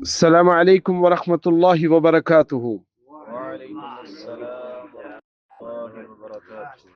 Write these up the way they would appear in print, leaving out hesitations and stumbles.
Assalamu alaikum wa rahmatullahi wa barakatuhu.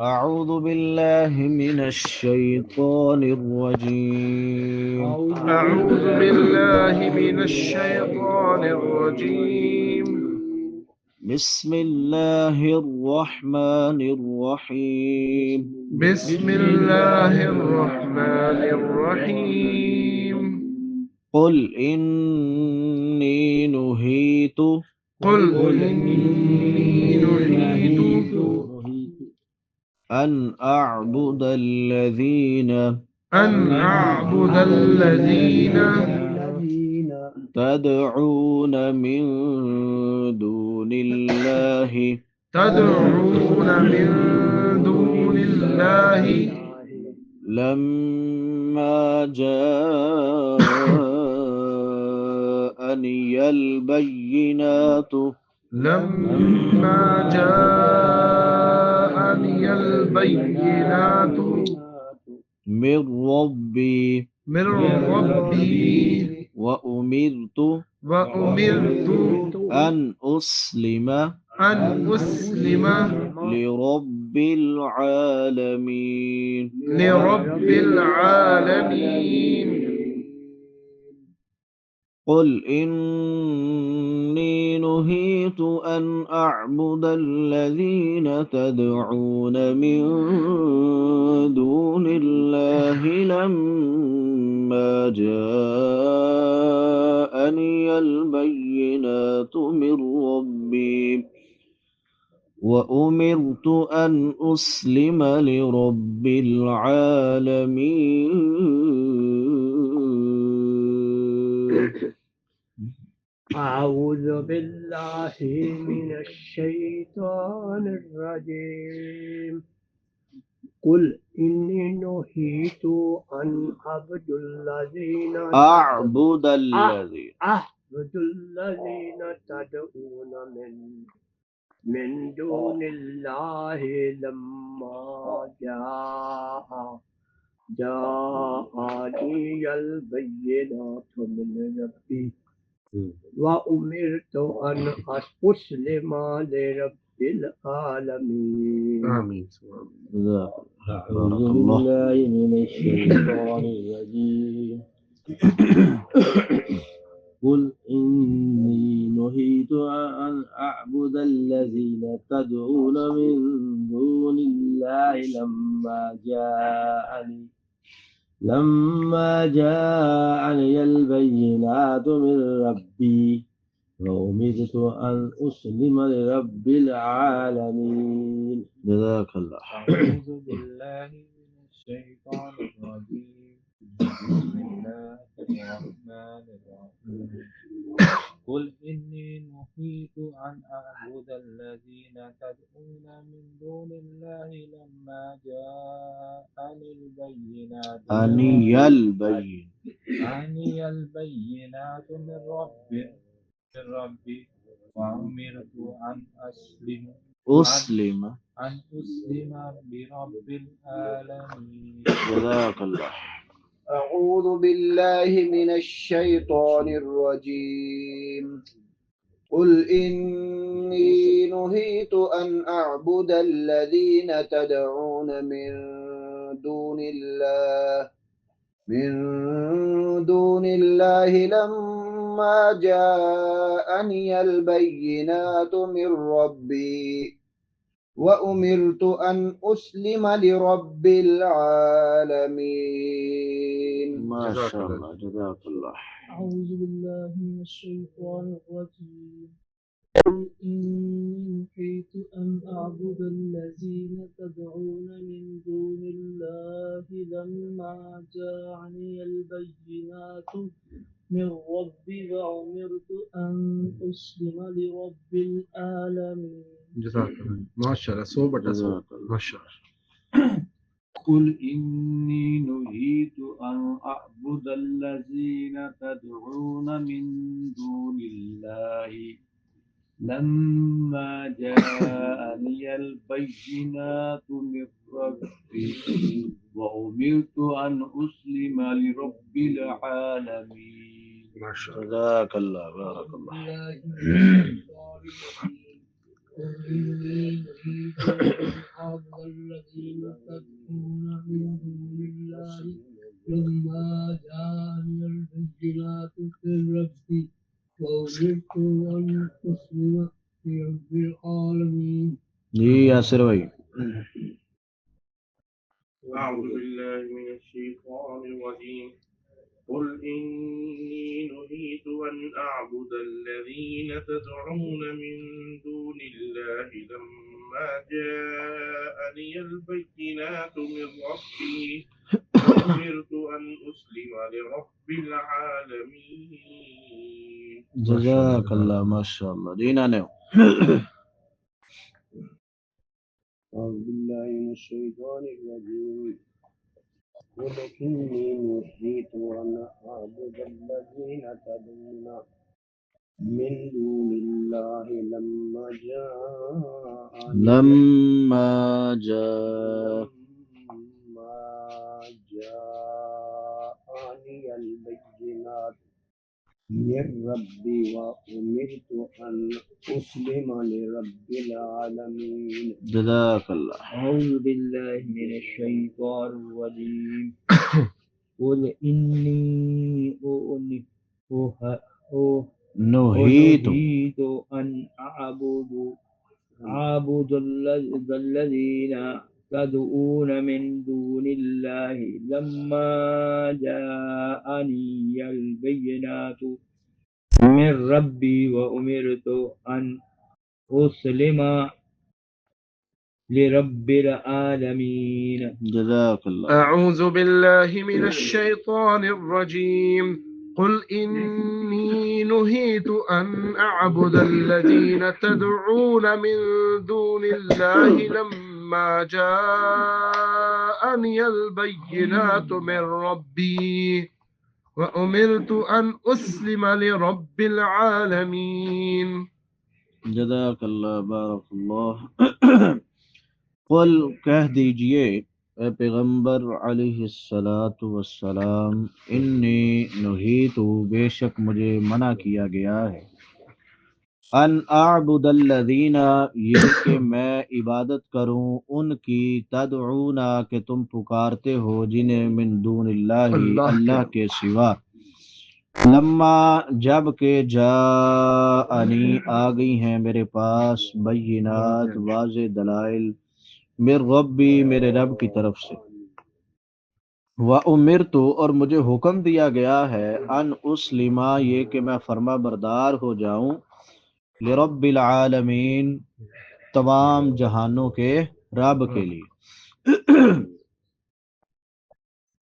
أعوذ بالله من الشيطان الرجيم أعوذ بالله من الشيطان الرجيم بسم الله الرحمن الرحيم بسم الله الرحمن الرحيم قل إني نهيت قل إني نهيت أن أعبد الذين أن أعبد الذين تدعون من دون الله تدعون من دون الله لما جاءني البينات لما جاءني البينات من ربي وأمرت أن أسلم لرب العالمين قل إني نهيت أن أعبد الذين تدعون من دون الله لما جاءني البينات من ربي وأمرت أن أسلم لرب العالمين أعوذ بالله من الشيطان الرجيم قل إني نهيت أن أعبد الذين تدعون من دون الله لما جاءني البينات من ربي وأمرت أن أسلم لرب العالمين. آمين. أعوذ بالله من الشيطان الرجيم قل إني نهيت أن أعبد الذين تدعون من دون الله لما جاءني البينات من ربي وأمرت أن أسلم لرب العالمين. جزاك الله. أعوذ بالله من الشيطان الرجيم بسم الله الرحمن الرحيم قل إني نهيت أن أعبد الذين تدعون من دون الله لما جاءني البينات من ربي وأمرت أن أسلم لرب العالمين. جزاك الله. أعوذ بالله من الشيطان الرجيم قل إني نهيت أن أعبد الذين تدعون من دون الله لما جاءني البينات من ربي وأمرت أن أسلم لرب العالمين. ما شاء الله. جزاك الله. أعوذ بالله من الشيطان الرجيم قل إني نهيت أن أعبد الذين تدعون من دون الله لما جاءني البينات من ربي وأمرت أن أسلم لرب العالمين. جزاك الله. ما شاء الله. سو بٹا سو. ما شاء الله. قل إني نهيت أن أعبد الذين تدعون من دون الله لما جاءني البينات من ربي وأمرت أن أسلم لرب العالمين. جزاك الله بارك الله. قل إني نهيت أن أعبد الذين تدعون من دون الله لما جاءني البينات من ربي وأمرت أن أسلم لرب العالمين. جی یاسر بھائی. أعوذ بالله من الشيطان الرجيم. قل إني نهيت أن أعبد الذين تدعون من دون الله لما جاءني البينات من ربي وأمرت أن أسلم لرب العالمين. جزاک اللہ ماشاء اللہ. جی نانے. أعوذ بالله من الشيطان الرجيم. قل إني نهيت أن أعبد الذين تدعون من دون الله لما جاءني البينات من ربي وأمرت أن أسلم لرب العالمين. جزاک اللہ. أعوذ بالله من الشيطان الرجيم. قل إني نہیت نهيت أن أعبد الذين تدعون من دون الله لما جاءني البينات من ربي وأمرت أن أسلم لرب العالمين. جزاک اللہ. أعوذ بالله من الشيطان الرجيم. قل إني نهيت أن أعبد الذين تدعون من دون الله لما جاءني البينات من ربي وأمرت أن أسلم لرب العالمين. جزاک اللہ بارک اللہ. قل کہہ دیجئے اے پیغمبر علیہ الصلاۃ والسلام، انی نہیت بے شک مجھے منع کیا گیا ہے، ان اعبد الذین یہ کہ میں عبادت کروں ان کی، تدعون کہ تم پکارتے ہو، جنہیں من دون اللہ کے سوا، لما جب کہ جاءنی آ گئی ہیں میرے پاس، بینات واضح دلائل، من ربی میرے رب کی طرف سے، وَأُمِرْتُ اور مجھے حکم دیا گیا ہے، ان اسلم یہ کہ میں فرما بردار ہو جاؤں، لرب العالمین تمام جہانوں کے رب کے لیے.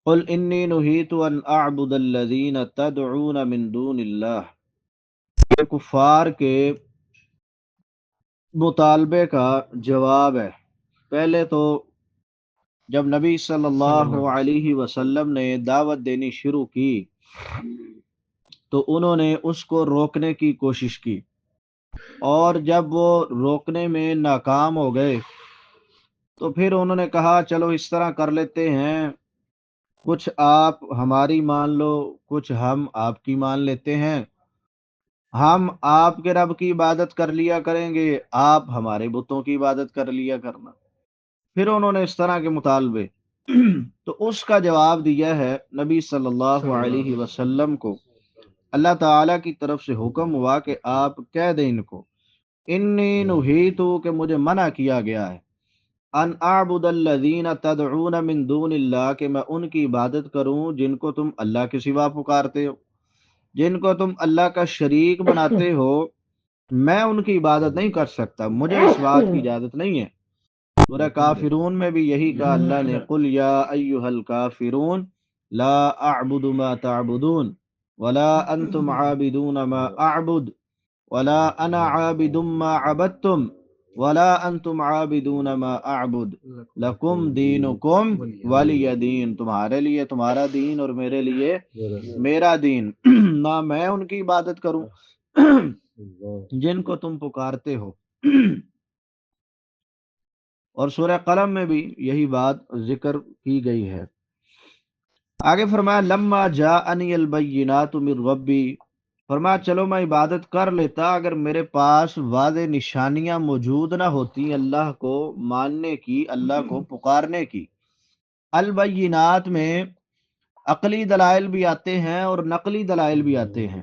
قل انی نہیت ان اعبد الذین تدعون من دون اللہ، یہ کفار کے مطالبے کا جواب ہے. پہلے تو جب نبی صلی اللہ علیہ وسلم نے دعوت دینی شروع کی تو انہوں نے اس کو روکنے کی کوشش کی، اور جب وہ روکنے میں ناکام ہو گئے تو پھر انہوں نے کہا چلو اس طرح کر لیتے ہیں، کچھ آپ ہماری مان لو، کچھ ہم آپ کی مان لیتے ہیں، ہم آپ کے رب کی عبادت کر لیا کریں گے، آپ ہمارے بتوں کی عبادت کر لیا کرنا. پھر انہوں نے اس طرح کے مطالبے تو اس کا جواب دیا ہے نبی صلی اللہ علیہ وسلم کو. اللہ تعالیٰ کی طرف سے حکم ہوا کہ آپ کہہ دیں ان کو، انی نہیتو کہ مجھے منع کیا گیا ہے، ان اعبد الذین تدعون من دون اللہ کہ میں ان کی عبادت کروں جن کو تم اللہ کے سوا پکارتے ہو، جن کو تم اللہ کا شریک بناتے ہو. میں ان کی عبادت نہیں کر سکتا، مجھے اس بات کی اجازت نہیں ہے. سورہ کافرون میں بھی یہی کہا اللہ نے، قل یا ایھا الکافرون لا اعبد ما تعبدون ولا انتم عابدون ما اعبد ولا انا عابد ما عبدتم ولا انتم عابدون ما اعبد لکم دینکم ولی دین، تمہارے لیے تمہارا دین اور میرے لیے میرا دین. نہ میں ان کی عبادت کروں، جن کو تم پکارتے ہو۔ اور سورہ قلم میں بھی یہی بات ذکر کی گئی ہے۔ آگے فرمایا لما جاءنی البینات من ربی، فرمایا چلو میں عبادت کر لیتا اگر میرے پاس واضح نشانیاں موجود نہ ہوتی اللہ کو ماننے کی، اللہ کو پکارنے کی۔ البینات میں عقلی دلائل بھی آتے ہیں اور نقلی دلائل بھی آتے ہیں،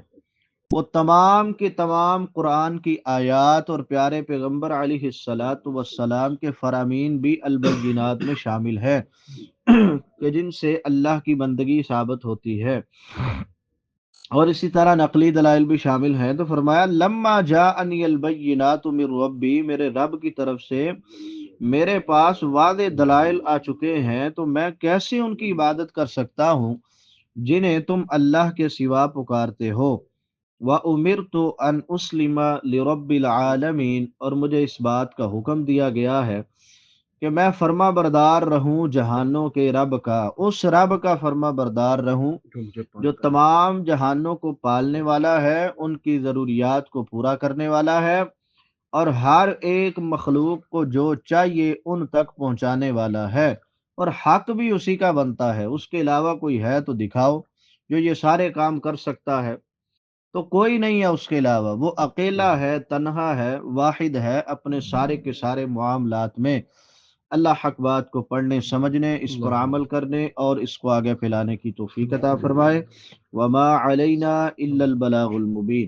وہ تمام کے تمام قرآن کی آیات اور پیارے پیغمبر علیہ الصلاۃ والسلام کے فرامین بھی البینات میں شامل ہے کہ جن سے اللہ کی بندگی ثابت ہوتی ہے، اور اسی طرح نقلی دلائل بھی شامل ہیں۔ تو فرمایا لما جاءنی البینات من ربی، میرے رب کی طرف سے میرے پاس واضح دلائل آ چکے ہیں، تو میں کیسے ان کی عبادت کر سکتا ہوں جنہیں تم اللہ کے سوا پکارتے ہو۔ وَأُمِرْتُ أَنْ أُسْلِمَ لِرَبِّ الْعَالَمِينَ، اور مجھے اس بات کا حکم دیا گیا ہے کہ میں فرما بردار رہوں جہانوں کے رب کا، اس رب کا فرما بردار رہوں جو تمام جہانوں کو پالنے والا ہے، ان کی ضروریات کو پورا کرنے والا ہے، اور ہر ایک مخلوق کو جو چاہیے ان تک پہنچانے والا ہے، اور حق بھی اسی کا بنتا ہے۔ اس کے علاوہ کوئی ہے تو دکھاؤ جو یہ سارے کام کر سکتا ہے، تو کوئی نہیں ہے اس کے علاوہ، وہ اکیلا ہے، تنہا ہے، واحد ہے اپنے سارے کے سارے معاملات میں۔ اللہ حق بات کو پڑھنے سمجھنے، اس پر عمل کرنے اور اس کو آگے پھیلانے کی توفیق عطا فرمائے۔ وما علینا الا البلاغ المبین۔